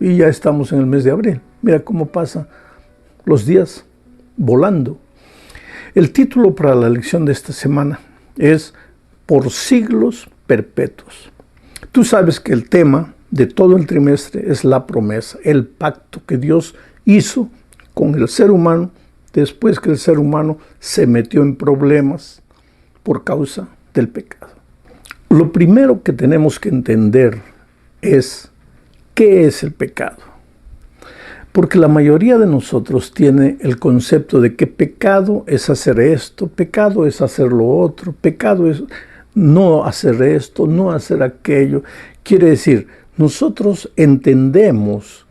y ya estamos en el mes de abril. Mira cómo pasan los días volando. El título para la lección de esta semana es Por siglos perpetuos. Tú sabes que el tema de todo el trimestre es la promesa, el pacto que Dios hizo con el ser humano después que el ser humano se metió en problemas por causa del pecado. Lo primero que tenemos que entender es ¿qué es el pecado? Porque la mayoría de nosotros tiene el concepto de que pecado es hacer esto, pecado es hacer lo otro, pecado es no hacer esto, no hacer aquello. Quiere decir, nosotros entendemos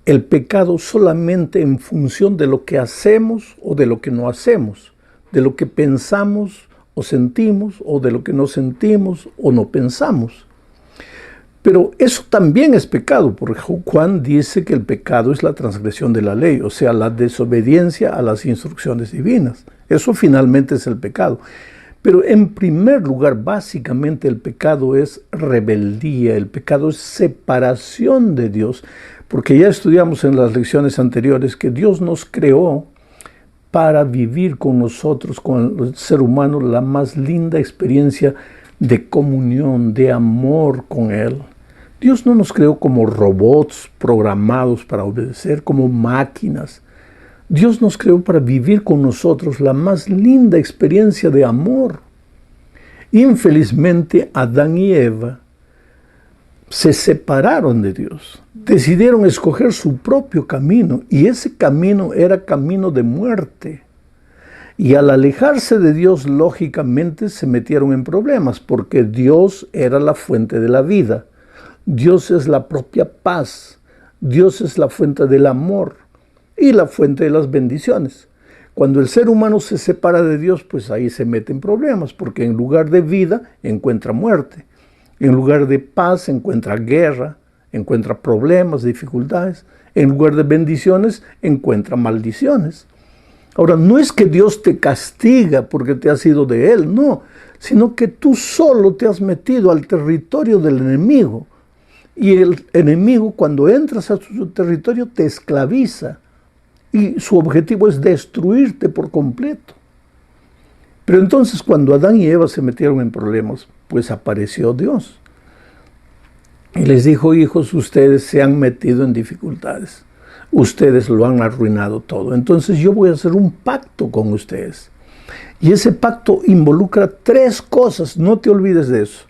el pecado solamente en función de lo que hacemos o de lo que no hacemos, de lo que pensamos o sentimos o de lo que no sentimos o no pensamos. Pero eso también es pecado, porque Juan dice que el pecado es la transgresión de la ley, o sea, la desobediencia a las instrucciones divinas. Eso finalmente es el pecado. Pero en primer lugar, básicamente el pecado es rebeldía, el pecado es separación de Dios, porque ya estudiamos en las lecciones anteriores que Dios nos creó para vivir con nosotros, con el ser humano, la más linda experiencia de comunión, de amor con Él. Dios no nos creó como robots programados para obedecer, como máquinas. Dios nos creó para vivir con nosotros la más linda experiencia de amor. Infelizmente, Adán y Eva se separaron de Dios. Decidieron escoger su propio camino y ese camino era camino de muerte. Y al alejarse de Dios, lógicamente se metieron en problemas porque Dios era la fuente de la vida. Dios es la propia paz. Dios es la fuente del amor y la fuente de las bendiciones. Cuando el ser humano se separa de Dios, pues ahí se mete en problemas, porque en lugar de vida encuentra muerte. En lugar de paz encuentra guerra, encuentra problemas, dificultades. En lugar de bendiciones encuentra maldiciones. Ahora, no es que Dios te castiga porque te has ido de Él, no, sino que tú solo te has metido al territorio del enemigo. Y el enemigo, cuando entras a su territorio, te esclaviza. Y su objetivo es destruirte por completo. Pero entonces, cuando Adán y Eva se metieron en problemas, pues apareció Dios. Y les dijo, hijos, ustedes se han metido en dificultades. Ustedes lo han arruinado todo. Entonces yo voy a hacer un pacto con ustedes. Y ese pacto involucra 3 cosas. No te olvides de eso.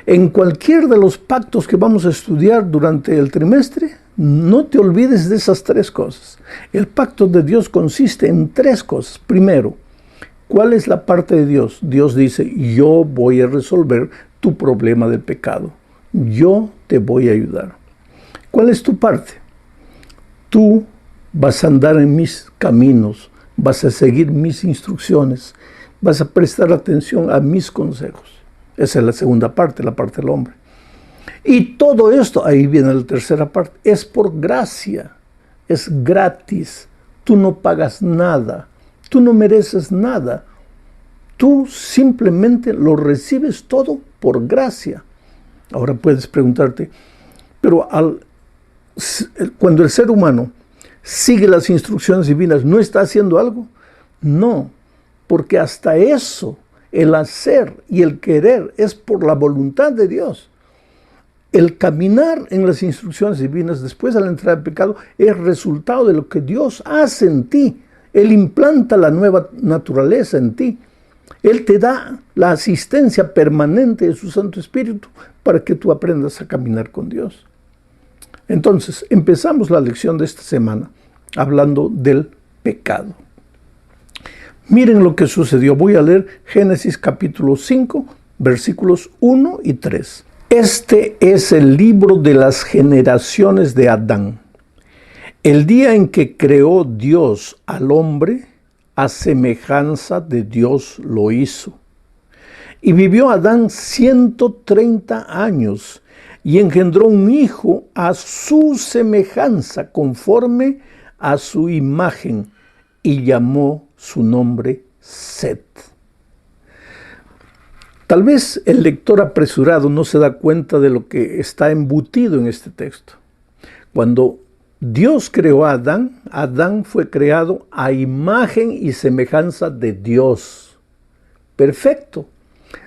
En cualquier de los pactos que vamos a estudiar durante el trimestre, no te olvides de esas 3 cosas. El pacto de Dios consiste en 3 cosas. Primero, ¿cuál es la parte de Dios? Dios dice, yo voy a resolver tu problema del pecado. Yo te voy a ayudar. ¿Cuál es tu parte? Tú vas a andar en mis caminos, vas a seguir mis instrucciones, vas a prestar atención a mis consejos. Esa es la segunda parte, la parte del hombre. Y todo esto, ahí viene la tercera parte, es por gracia, es gratis. Tú no pagas nada, tú no mereces nada. Tú simplemente lo recibes todo por gracia. Ahora puedes preguntarte, pero cuando el ser humano sigue las instrucciones divinas, ¿no está haciendo algo? No, porque hasta eso, el hacer y el querer es por la voluntad de Dios. El caminar en las instrucciones divinas después de la entrada del pecado es resultado de lo que Dios hace en ti. Él implanta la nueva naturaleza en ti. Él te da la asistencia permanente de su Santo Espíritu para que tú aprendas a caminar con Dios. Entonces, empezamos la lección de esta semana hablando del pecado. Miren lo que sucedió. Voy a leer Génesis capítulo 5, versículos 1 y 3. Este es el libro de las generaciones de Adán. El día en que creó Dios al hombre, a semejanza de Dios lo hizo. Y vivió Adán 130 años y engendró un hijo a su semejanza, conforme a su imagen, y llamó su nombre Set. Tal vez el lector apresurado no se da cuenta de lo que está embutido en este texto. Cuando Dios creó a Adán, Adán fue creado a imagen y semejanza de Dios. Perfecto,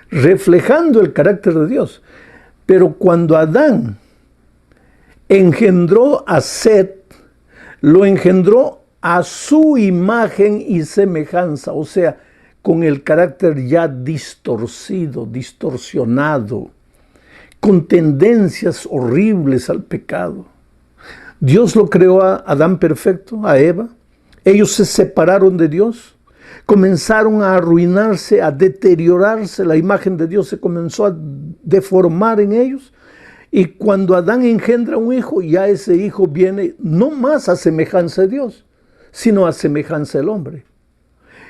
reflejando el carácter de Dios. Pero cuando Adán engendró a Set, lo engendró a su imagen y semejanza, o sea, con el carácter ya distorcido, distorsionado, con tendencias horribles al pecado. Dios lo creó a Adán perfecto, a Eva. Ellos se separaron de Dios, comenzaron a arruinarse, a deteriorarse. La imagen de Dios se comenzó a deformar en ellos. Y cuando Adán engendra un hijo, ya ese hijo viene no más a semejanza de Dios, sino a semejanza del hombre.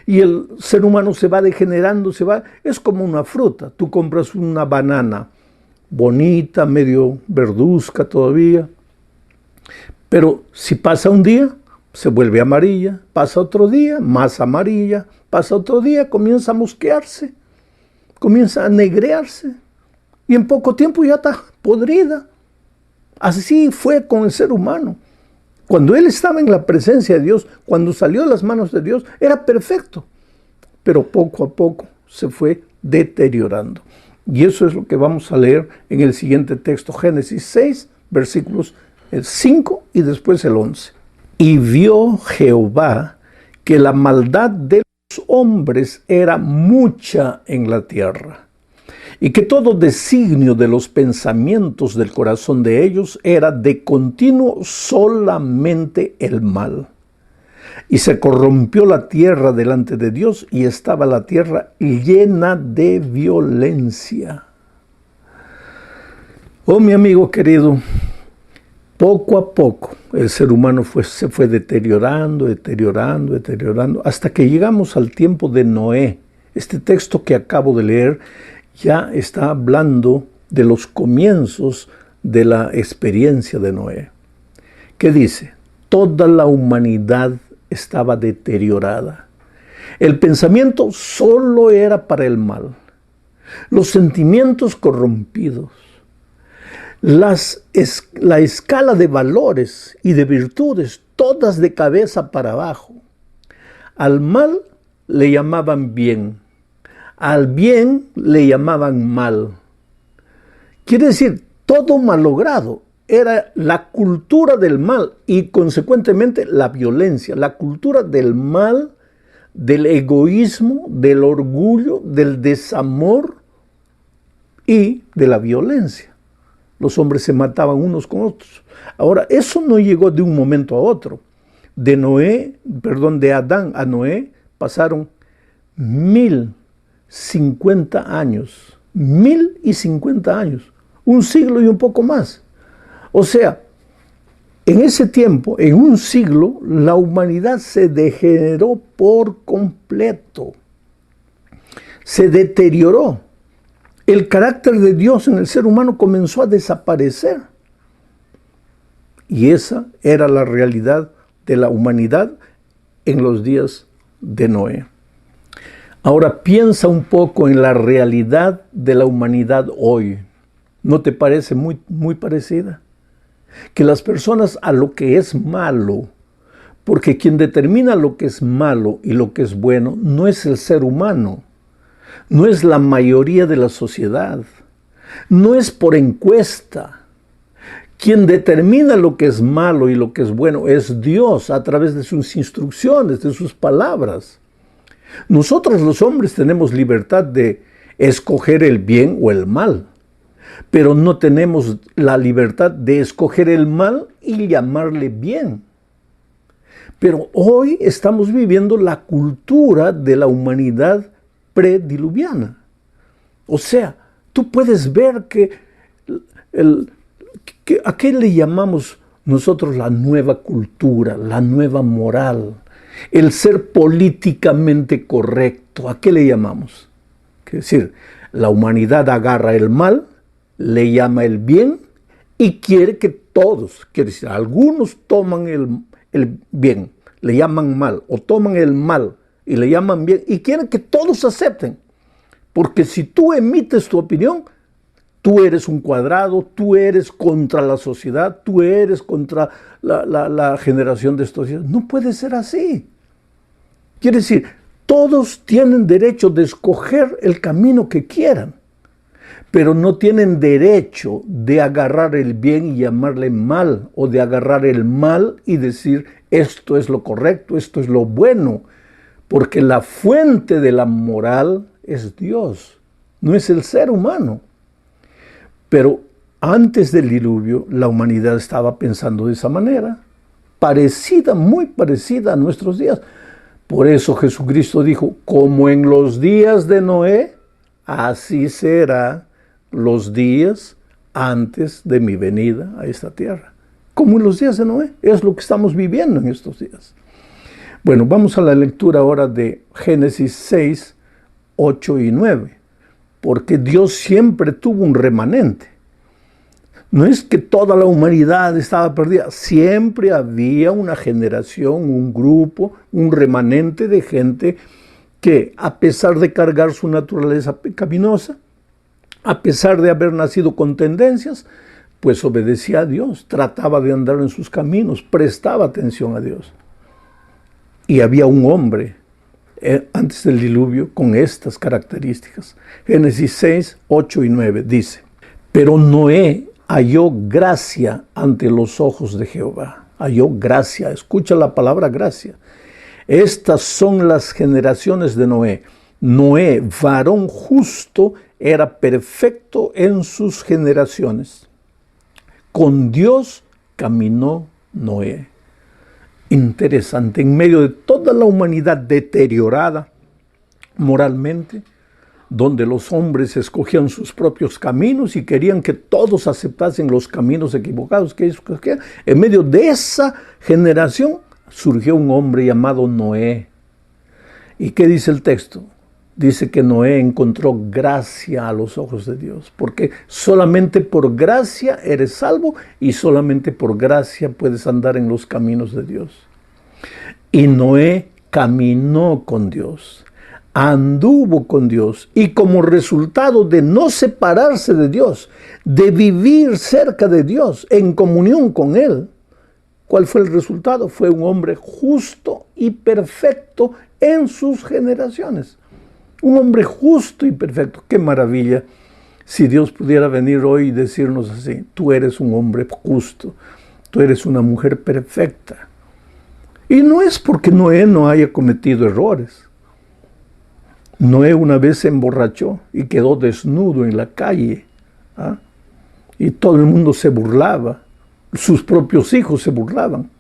Y el ser humano se va degenerando, es como una fruta. Tú compras una banana bonita, medio verduzca todavía, pero si pasa un día, se vuelve amarilla, pasa otro día, más amarilla, pasa otro día, comienza a mosquearse, comienza a negrearse, y en poco tiempo ya está podrida. Así fue con el ser humano. Cuando él estaba en la presencia de Dios, cuando salió de las manos de Dios, era perfecto, pero poco a poco se fue deteriorando. Y eso es lo que vamos a leer en el siguiente texto, Génesis 6, versículos 5 y después el 11. Y vio Jehová que la maldad de los hombres era mucha en la tierra, y que todo designio de los pensamientos del corazón de ellos era de continuo solamente el mal. Y se corrompió la tierra delante de Dios, y estaba la tierra llena de violencia. Oh, mi amigo querido, poco a poco el ser humano se fue deteriorando, hasta que llegamos al tiempo de Noé. Este texto que acabo de leer ya está hablando de los comienzos de la experiencia de Noé. ¿Qué dice? Toda la humanidad estaba deteriorada. El pensamiento solo era para el mal. Los sentimientos corrompidos. La escala de valores y de virtudes, todas de cabeza para abajo. Al mal le llamaban bien. Al bien le llamaban mal. Quiere decir, todo malogrado. Era la cultura del mal y consecuentemente la violencia, la cultura del mal, del egoísmo, del orgullo, del desamor y de la violencia. Los hombres se mataban unos con otros. Ahora, eso no llegó de un momento a otro. De Adán a Noé pasaron 1050 años. 1050 años. Un siglo y un poco más. O sea, en ese tiempo, en un siglo, la humanidad se degeneró por completo. Se deterioró. El carácter de Dios en el ser humano comenzó a desaparecer. Y esa era la realidad de la humanidad en los días de Noé. Ahora piensa un poco en la realidad de la humanidad hoy. ¿No te parece muy parecida? Que las personas a lo que es malo, porque quien determina lo que es malo y lo que es bueno no es el ser humano, no es la mayoría de la sociedad, no es por encuesta. Quien determina lo que es malo y lo que es bueno es Dios a través de sus instrucciones, de sus palabras. Nosotros los hombres tenemos libertad de escoger el bien o el mal, pero no tenemos la libertad de escoger el mal y llamarle bien. Pero hoy estamos viviendo la cultura de la humanidad prediluviana. O sea, tú puedes ver ¿a qué le llamamos nosotros la nueva cultura, la nueva moral? El ser políticamente correcto, ¿a qué le llamamos? Es decir, la humanidad agarra el mal, le llama el bien y quiere que todos, quiere decir, algunos toman el bien, le llaman mal, o toman el mal y le llaman bien, y quieren que todos acepten. Porque si tú emites tu opinión, Tú eres un cuadrado, tú eres contra la sociedad, tú eres contra la generación de estos días. No puede ser así. Quiere decir, todos tienen derecho de escoger el camino que quieran, pero no tienen derecho de agarrar el bien y llamarle mal, o de agarrar el mal y decir, esto es lo correcto, esto es lo bueno, porque la fuente de la moral es Dios, no es el ser humano. Pero antes del diluvio, la humanidad estaba pensando de esa manera, parecida, muy parecida a nuestros días. Por eso Jesucristo dijo, como en los días de Noé, así será los días antes de mi venida a esta tierra. Como en los días de Noé, es lo que estamos viviendo en estos días. Bueno, vamos a la lectura ahora de Génesis 6, 8 y 9. Porque Dios siempre tuvo un remanente. No es que toda la humanidad estaba perdida, siempre había una generación, un grupo, un remanente de gente que, a pesar de cargar su naturaleza pecaminosa, a pesar de haber nacido con tendencias, pues obedecía a Dios, trataba de andar en sus caminos, prestaba atención a Dios. Y había un hombre antes del diluvio con estas características. Génesis 6, 8 y 9 dice, pero Noé halló gracia ante los ojos de Jehová. Halló gracia, escucha la palabra gracia. Estas son las generaciones de Noé. Noé, varón justo, era perfecto en sus generaciones. Con Dios caminó Noé. Interesante, en medio de toda la humanidad deteriorada moralmente, donde los hombres escogían sus propios caminos y querían que todos aceptasen los caminos equivocados que ellos escogían, en medio de esa generación surgió un hombre llamado Noé. ¿Y qué dice el texto? Dice que Noé encontró gracia a los ojos de Dios, porque solamente por gracia eres salvo y solamente por gracia puedes andar en los caminos de Dios. Y Noé caminó con Dios, anduvo con Dios, y como resultado de no separarse de Dios, de vivir cerca de Dios, en comunión con Él, ¿cuál fue el resultado? Fue un hombre justo y perfecto en sus generaciones. Un hombre justo y perfecto. ¡Qué maravilla! Si Dios pudiera venir hoy y decirnos así, tú eres un hombre justo, tú eres una mujer perfecta. Y no es porque Noé no haya cometido errores. Noé una vez se emborrachó y quedó desnudo en la calle. Y todo el mundo se burlaba. Sus propios hijos se burlaban.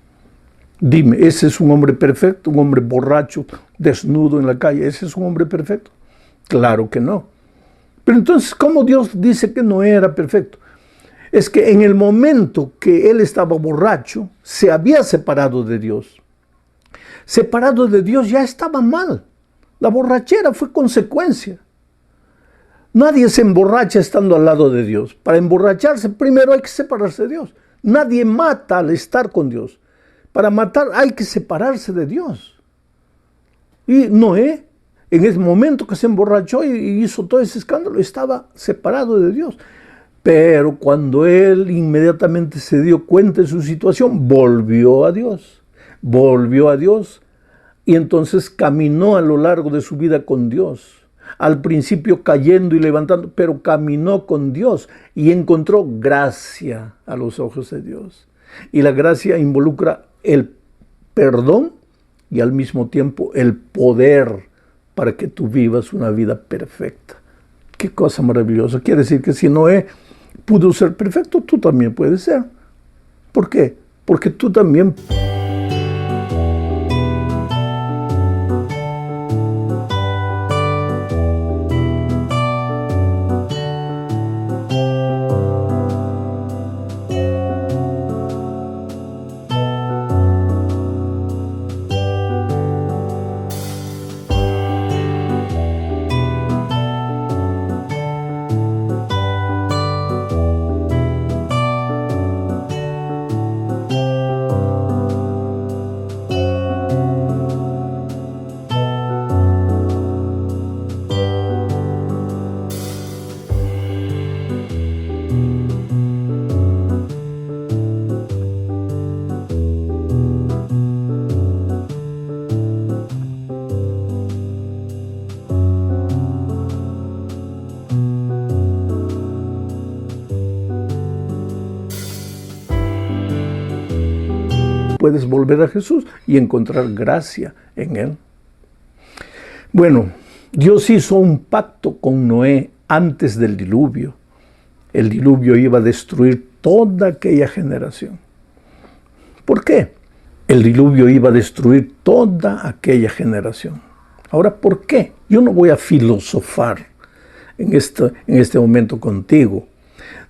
Dime, ¿ese es un hombre perfecto? ¿Un hombre borracho, desnudo en la calle? ¿Ese es un hombre perfecto? Claro que no. Pero entonces, ¿cómo Dios dice que no era perfecto? Es que en el momento que él estaba borracho, se había separado de Dios. Separado de Dios ya estaba mal. La borrachera fue consecuencia. Nadie se emborracha estando al lado de Dios. Para emborracharse, primero hay que separarse de Dios. Nadie mata al estar con Dios. Para matar hay que separarse de Dios. Y Noé, en ese momento que se emborrachó y hizo todo ese escándalo, estaba separado de Dios. Pero cuando él inmediatamente se dio cuenta de su situación, volvió a Dios. Volvió a Dios y entonces caminó a lo largo de su vida con Dios. Al principio cayendo y levantando, pero caminó con Dios y encontró gracia a los ojos de Dios. Y la gracia involucra el perdón y al mismo tiempo el poder para que tú vivas una vida perfecta. Qué cosa maravillosa. Quiere decir que si Noé pudo ser perfecto, tú también puedes ser. ¿Por qué? Porque tú también puedes volver a Jesús y encontrar gracia en Él. Bueno, Dios hizo un pacto con Noé antes del diluvio. El diluvio iba a destruir toda aquella generación. ¿Por qué? El diluvio iba a destruir toda aquella generación. Ahora, ¿por qué? Yo no voy a filosofar en este momento contigo.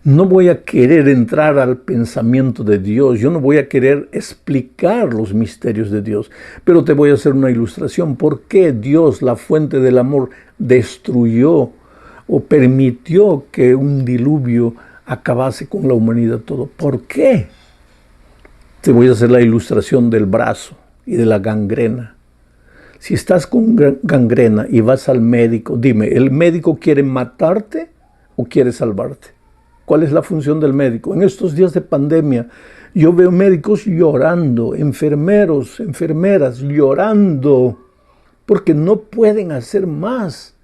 No voy a querer entrar al pensamiento de Dios. Yo no voy a querer explicar los misterios de Dios. Pero te voy a hacer una ilustración. ¿Por qué Dios, la fuente del amor, destruyó o permitió que un diluvio acabase con la humanidad todo? ¿Por qué? Te voy a hacer la ilustración del brazo y de la gangrena. Si estás con gangrena y vas al médico, dime, ¿el médico quiere matarte o quiere salvarte? ¿Cuál es la función del médico? En estos días de pandemia, yo veo médicos llorando, enfermeros, enfermeras llorando, porque no pueden hacer más,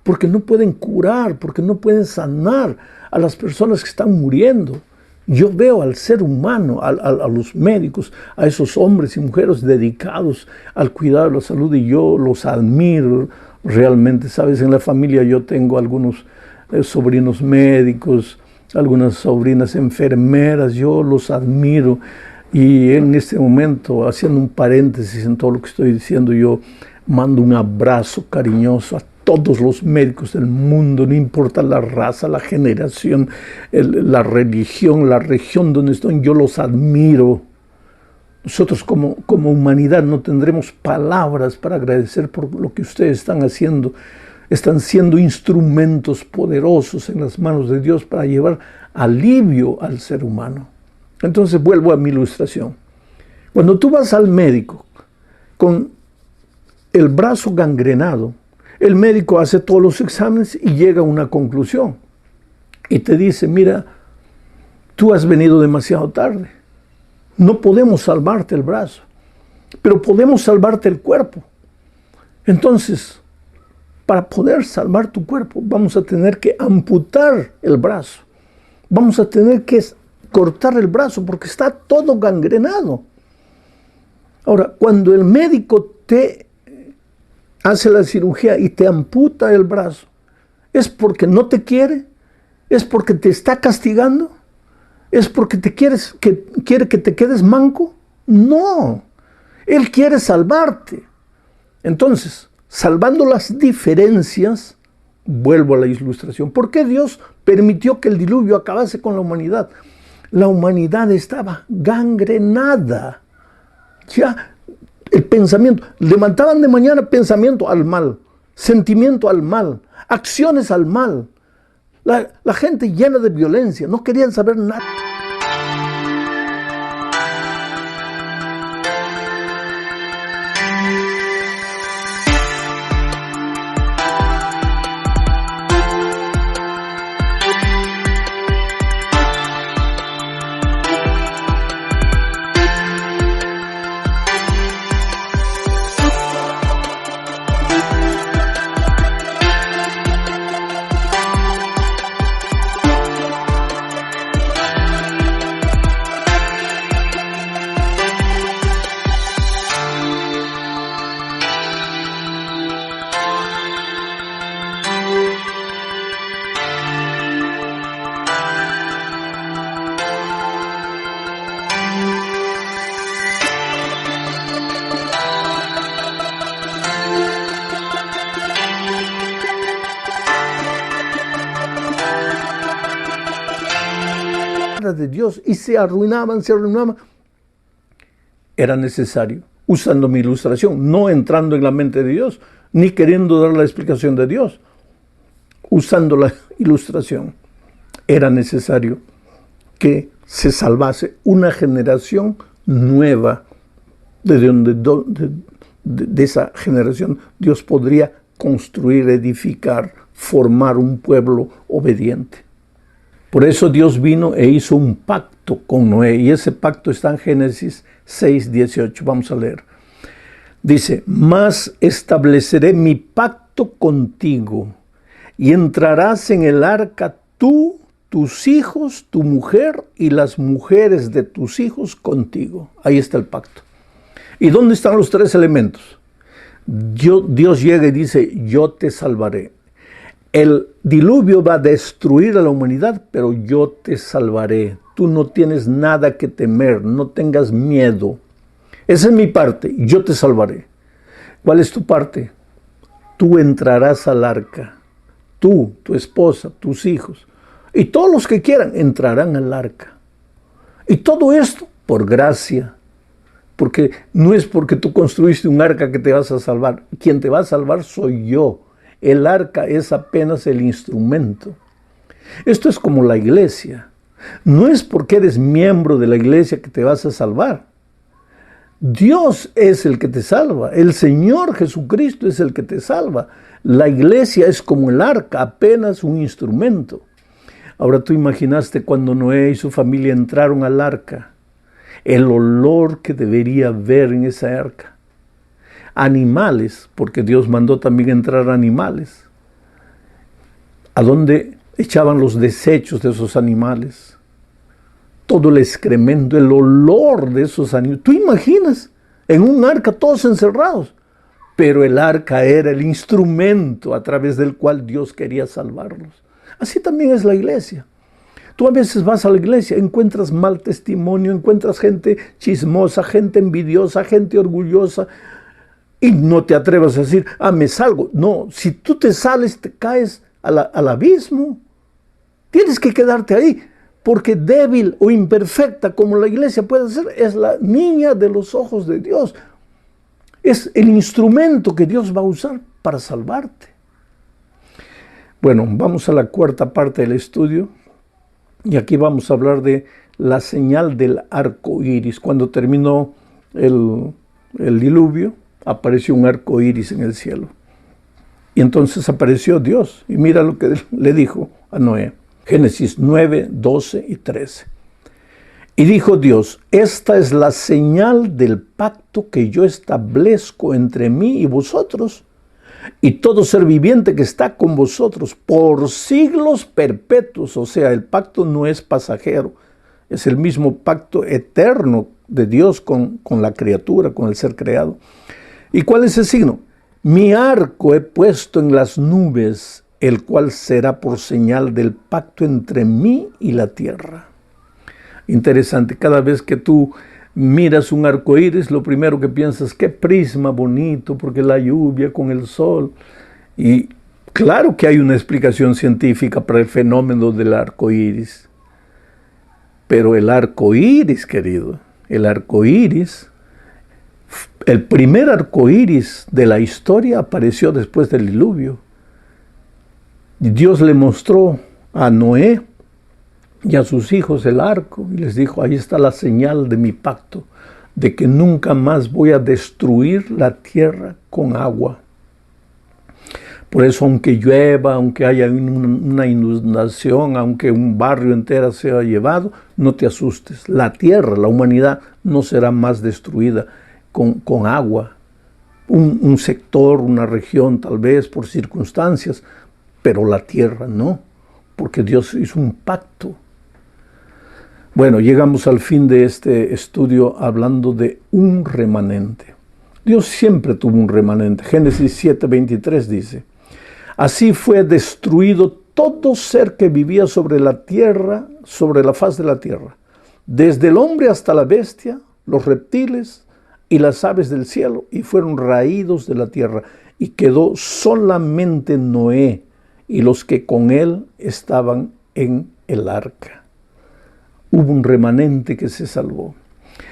porque no pueden curar, porque no pueden sanar a las personas que están muriendo. Yo veo al ser humano, a los médicos, a esos hombres y mujeres dedicados al cuidado de la salud, y yo los admiro realmente. Sabes, en la familia yo tengo algunos sobrinos médicos, algunas sobrinas enfermeras, yo los admiro. Y en este momento, haciendo un paréntesis en todo lo que estoy diciendo, yo mando un abrazo cariñoso a todos los médicos del mundo, no importa la raza, la generación, la religión, la región donde están, yo los admiro. Nosotros como humanidad no tendremos palabras para agradecer por lo que ustedes están haciendo. Están siendo instrumentos poderosos en las manos de Dios para llevar alivio al ser humano. Entonces vuelvo a mi ilustración. Cuando tú vas al médico con el brazo gangrenado, el médico hace todos los exámenes y llega a una conclusión. Y te dice, mira, tú has venido demasiado tarde. No podemos salvarte el brazo, pero podemos salvarte el cuerpo. Entonces, para poder salvar tu cuerpo, vamos a tener que amputar el brazo. Vamos a tener que cortar el brazo porque está todo gangrenado. Ahora, cuando el médico te hace la cirugía y te amputa el brazo, ¿es porque no te quiere? ¿Es porque te está castigando? ¿Es porque quiere que te quedes manco? No, Él quiere salvarte. Entonces, salvando las diferencias, vuelvo a la ilustración. ¿Por qué Dios permitió que el diluvio acabase con la humanidad? La humanidad estaba gangrenada. Ya, el pensamiento, levantaban de mañana pensamiento al mal, sentimiento al mal, acciones al mal. La gente llena de violencia, no querían saber nada. De Dios y se arruinaban. Era necesario, usando mi ilustración, no entrando en la mente de Dios, ni queriendo dar la explicación de Dios, usando la ilustración, era necesario que se salvase una generación nueva, de esa generación Dios podría construir, edificar, formar un pueblo obediente. Por eso Dios vino e hizo un pacto con Noé, y ese pacto está en Génesis 6:18. Vamos a leer. Dice, mas estableceré mi pacto contigo, y entrarás en el arca tú, tus hijos, tu mujer y las mujeres de tus hijos contigo. Ahí está el pacto. ¿Y dónde están los tres elementos? Dios llega y dice, yo te salvaré. El diluvio va a destruir a la humanidad, pero yo te salvaré. Tú no tienes nada que temer, no tengas miedo. Esa es mi parte, yo te salvaré. ¿Cuál es tu parte? Tú entrarás al arca. Tú, tu esposa, tus hijos. Y todos los que quieran entrarán al arca. Y todo esto por gracia. Porque no es porque tú construiste un arca que te vas a salvar. Quien te va a salvar soy yo. El arca es apenas el instrumento. Esto es como la iglesia. No es porque eres miembro de la iglesia que te vas a salvar. Dios es el que te salva. El Señor Jesucristo es el que te salva. La iglesia es como el arca, apenas un instrumento. Ahora tú imaginaste cuando Noé y su familia entraron al arca, el olor que debería haber en esa arca. Animales, porque Dios mandó también entrar animales. ¿A dónde echaban los desechos de esos animales? Todo el excremento, el olor de esos animales. ¿Tú imaginas? En un arca todos encerrados. Pero el arca era el instrumento a través del cual Dios quería salvarlos. Así también es la iglesia. Tú a veces vas a la iglesia, encuentras mal testimonio, encuentras gente chismosa, gente envidiosa, gente orgullosa, y no te atrevas a decir, me salgo. No, si tú te sales, te caes al abismo. Tienes que quedarte ahí, porque débil o imperfecta como la iglesia puede ser, es la niña de los ojos de Dios. Es el instrumento que Dios va a usar para salvarte. Bueno, vamos a la cuarta parte del estudio. Y aquí vamos a hablar de la señal del arco iris. Cuando terminó el diluvio, apareció un arco iris en el cielo. Y entonces apareció Dios. Y mira lo que le dijo a Noé. Génesis 9, 12 y 13. Y dijo Dios, esta es la señal del pacto que yo establezco entre mí y vosotros y todo ser viviente que está con vosotros por siglos perpetuos. O sea, el pacto no es pasajero, es el mismo pacto eterno de Dios con la criatura, con el ser creado. ¿Y cuál es el signo? Mi arco he puesto en las nubes, el cual será por señal del pacto entre mí y la tierra. Interesante, cada vez que tú miras un arco iris, lo primero que piensas, qué prisma bonito, porque la lluvia con el sol. Y claro que hay una explicación científica para el fenómeno del arco iris. Pero el arco iris, querido, el arco iris, el primer arco iris de la historia apareció después del diluvio. Dios le mostró a Noé y a sus hijos el arco, y les dijo, ahí está la señal de mi pacto, de que nunca más voy a destruir la tierra con agua. Por eso, aunque llueva, aunque haya una inundación, aunque un barrio entero sea llevado, no te asustes. La tierra, la humanidad, no será más destruida con agua. Un sector, una región, tal vez por circunstancias, pero la tierra no, porque Dios hizo un pacto. Bueno, llegamos al fin de este estudio hablando de un remanente. Dios siempre tuvo un remanente. Génesis 7:23 dice, así fue destruido todo ser que vivía sobre la tierra, sobre la faz de la tierra, desde el hombre hasta la bestia, los reptiles y las aves del cielo, y fueron raídos de la tierra, y quedó solamente Noé y los que con él estaban en el arca. Hubo un remanente que se salvó.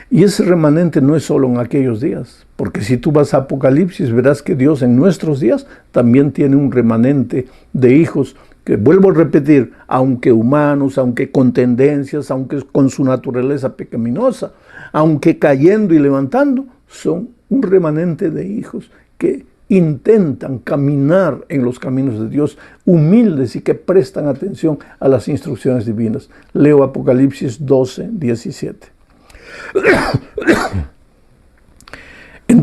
Y ese remanente no es solo en aquellos días, porque si tú vas a Apocalipsis verás que Dios en nuestros días también tiene un remanente de hijos que, vuelvo a repetir, aunque humanos, aunque con tendencias, aunque con su naturaleza pecaminosa, aunque cayendo y levantando, son un remanente de hijos que intentan caminar en los caminos de Dios, humildes y que prestan atención a las instrucciones divinas. Leo Apocalipsis 12, 17.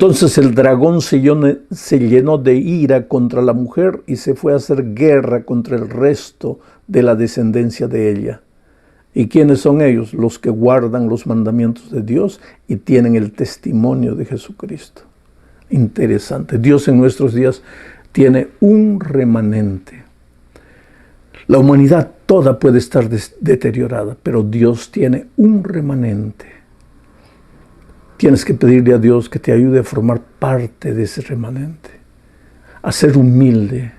Entonces el dragón se llenó de ira contra la mujer y se fue a hacer guerra contra el resto de la descendencia de ella. ¿Y quiénes son ellos? Los que guardan los mandamientos de Dios y tienen el testimonio de Jesucristo. Interesante. Dios en nuestros días tiene un remanente. La humanidad toda puede estar deteriorada, pero Dios tiene un remanente. Tienes que pedirle a Dios que te ayude a formar parte de ese remanente, a ser humilde,